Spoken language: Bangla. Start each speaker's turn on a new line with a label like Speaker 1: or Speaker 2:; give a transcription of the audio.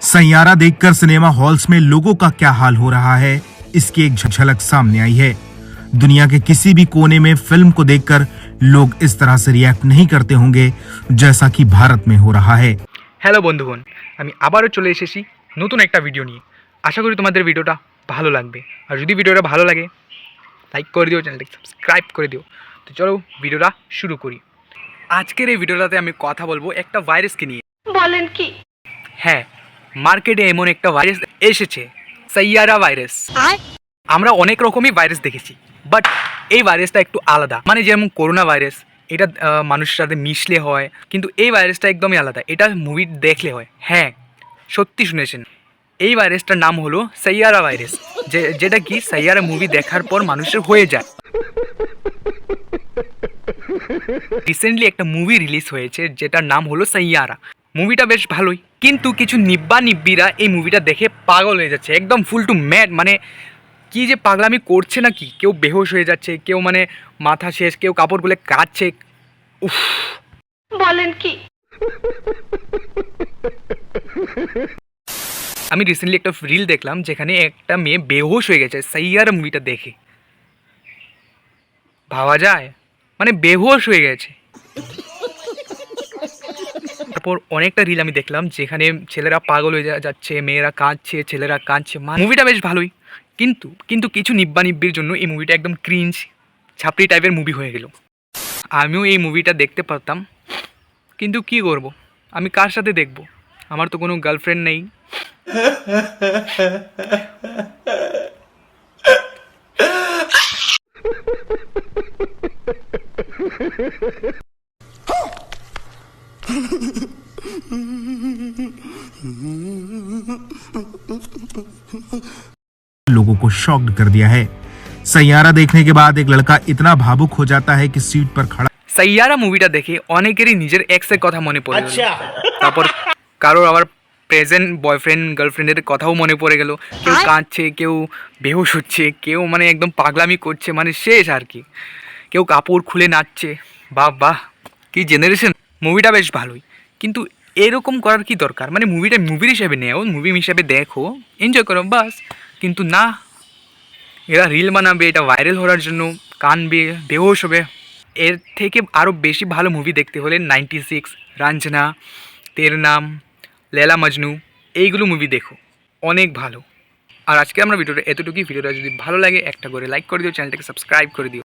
Speaker 1: सैयारा देखकर सिनेमा हॉल्स में लोगों का क्या हाल हो रहा है, इसकी एक झलक सामने आई है। दुनिया के किसी भी कोने में फिल्म को देखकर लोग इस तरह से रिएक्ट नहीं करते होंगे जैसा कि भारत में हो रहा है।
Speaker 2: হ্যালো বন্ধুগণ, আমি আবারও চলে এসেছি নতুন একটা ভিডিও নিয়ে। আশা করি তোমাদের ভিডিওটা ভালো লাগবে। আর যদি ভিডিওটা ভালো লাগে লাইক করে দিও, চ্যানেলটাকে সাবস্ক্রাইব করে দিও। তো চলো ভিডিওটা শুরু করি। আজকের এই ভিডিওটাতে আমি কথা বলবো একটা ভাইরাসকে নিয়ে।
Speaker 3: বলেন কি?
Speaker 2: হ্যাঁ, মার্কেটে এমন একটা ভাইরাস এসেছে, সাইয়ারা ভাইরাস। আমরা অনেক রকমই ভাইরাস দেখেছি, বাট এই ভাইরাসটা একটু আলাদা। মানে যেমন করোনা ভাইরাস, এটা মানুষের সাথে মিশলে হয়, কিন্তু এই ভাইরাসটা একদমই আলাদা। এটা মুভি দেখলে হয়। হ্যাঁ, সত্যি শুনেছেন, এই ভাইরাসটার নাম হলো সাইয়ারা ভাইরাস, যেটা কি সাইয়ারা মুভি দেখার পর মানুষের হয়ে যায়। রিসেন্টলি একটা মুভি রিলিজ হয়েছে যেটার নাম হলো সাইয়ারা। মুভিটা বেশ ভালোই, কিন্তু কিছু নিব্বিরা এই মুভিটা দেখে পাগল হয়ে যাচ্ছে, একদম ফুল টু ম্যাড। মানে কি যে পাগলামি করছে না কি, কেউ বেহোশ হয়ে যাচ্ছে, কেউ মানে মাথা শেষ, কেউ কাপড় গুলে কাটছে। উফ,
Speaker 3: বলেন কি?
Speaker 2: আমি রিসেন্টলি একটা রিল দেখলাম যেখানে একটা মেয়ে বেহোশ হয়ে গেছে সাইয়ারা মুভিটা দেখে। ভাবা যায়, মানে বেহোশ হয়ে গেছে। তারপর অনেকটা রিল আমি দেখলাম যেখানে ছেলেরা পাগল হয়ে যাচ্ছে, মেয়েরা কাঁদছে, ছেলেরা কাঁদছে। মুভিটা বেশ ভালোই, কিন্তু কিছু নিব্বির জন্য এই মুভিটা একদম ক্রিঞ্জ ছাপড়ি টাইপের মুভি হয়ে গেল। আমিও এই মুভিটা দেখতে পারতাম, কিন্তু কি করব, আমি কার সাথে দেখব? আমার তো কোনো গার্লফ্রেন্ড নেই।
Speaker 1: लोगों को शॉक्ड कर दिया है। सैयारा देखने के बाद एक लड़का इतना भावुक हो जाता है कि सीट पर खड़ा।
Speaker 2: সাইয়ারা মুভিটা দেখে অনেকেরই নিজের এক্সের কথা মনে পড়ে গেল। তারপর কারোর আবার প্রেজেন্ট বয়ফ্রেন্ড গার্লফ্রেন্ডের কথাও মনে পড়ে গেল। কেউ কাঁদছে, কেউ বেহুশ হচ্ছে, কেউ মানে একদম পাগলামি করছে, মানে শেষ আর কি। কেউ কাপড় খুলে নাচছে। বাহ বাহ, কি জেনারেশন! মুভিটা বেশ ভালোই, কিন্তু এরকম করার কি দরকার? মানে মুভিটা মুভির হিসাবে নেও, মুভি হিসাবে দেখো, এনজয় করো, বাস। কিন্তু না, এরা রিল বানাবে এটা ভাইরাল হওয়ার জন্য, কানবে, বেহুশ হবে। এর থেকে আরও বেশি ভালো মুভি দেখতে হলে 96, রাঞ্জনা, তেরে নাম, লেলা মজনু, এইগুলো মুভি দেখো, অনেক ভালো। আর আজকে আমরা ভিডিওটা এতটুকুই। ভিডিওটা যদি ভালো লাগে একটা করে লাইক করে দিও, চ্যানেলটাকে সাবস্ক্রাইব করে দিও।